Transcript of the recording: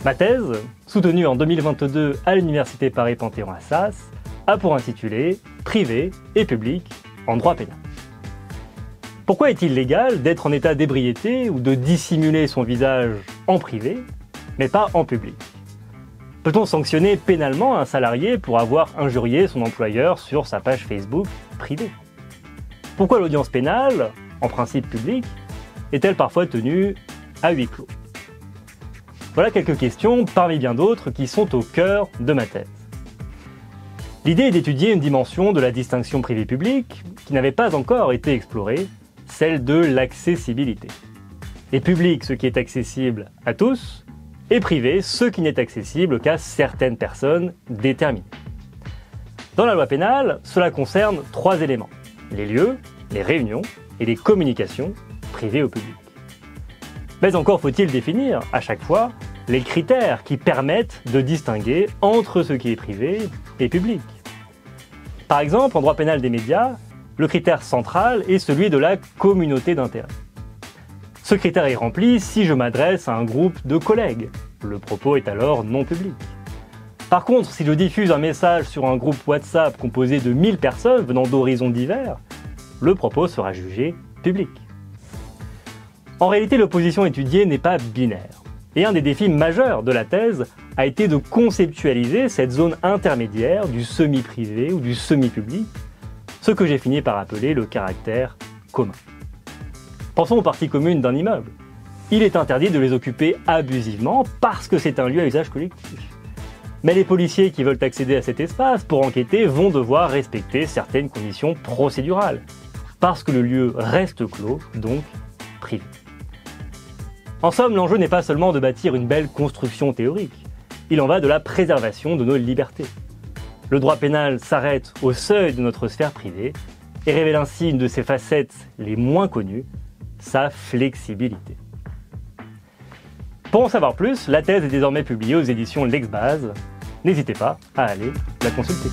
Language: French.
Ma thèse, soutenue en 2022 à l'Université Paris-Panthéon-Assas, a pour intitulé « Privé et public en droit pénal ». Pourquoi est-il légal d'être en état d'ébriété ou de dissimuler son visage en privé, mais pas en public? Peut-on sanctionner pénalement un salarié pour avoir injurié son employeur sur sa page Facebook privée? Pourquoi l'audience pénale, en principe publique, est-elle parfois tenue à huis clos? Voilà quelques questions, parmi bien d'autres, qui sont au cœur de ma thèse. L'idée est d'étudier une dimension de la distinction privé-public qui n'avait pas encore été explorée, celle de l'accessibilité. Et public, ce qui est accessible à tous, et privé, ce qui n'est accessible qu'à certaines personnes déterminées. Dans la loi pénale, cela concerne 3 éléments: les lieux, les réunions et les communications privées au public. Mais encore faut-il définir, à chaque fois, les critères qui permettent de distinguer entre ce qui est privé et public. Par exemple, en droit pénal des médias, le critère central est celui de la communauté d'intérêt. Ce critère est rempli si je m'adresse à un groupe de collègues. Le propos est alors non public. Par contre, si je diffuse un message sur un groupe WhatsApp composé de 1000 personnes venant d'horizons divers, le propos sera jugé public. En réalité, l'opposition étudiée n'est pas binaire. Et un des défis majeurs de la thèse a été de conceptualiser cette zone intermédiaire du semi-privé ou du semi-public, ce que j'ai fini par appeler le caractère commun. Pensons aux parties communes d'un immeuble. Il est interdit de les occuper abusivement parce que c'est un lieu à usage collectif. Mais les policiers qui veulent accéder à cet espace pour enquêter vont devoir respecter certaines conditions procédurales, parce que le lieu reste clos, donc privé. En somme, l'enjeu n'est pas seulement de bâtir une belle construction théorique, il en va de la préservation de nos libertés. Le droit pénal s'arrête au seuil de notre sphère privée et révèle ainsi une de ses facettes les moins connues, sa flexibilité. Pour en savoir plus, la thèse est désormais publiée aux éditions L'Exbase. N'hésitez pas à aller la consulter.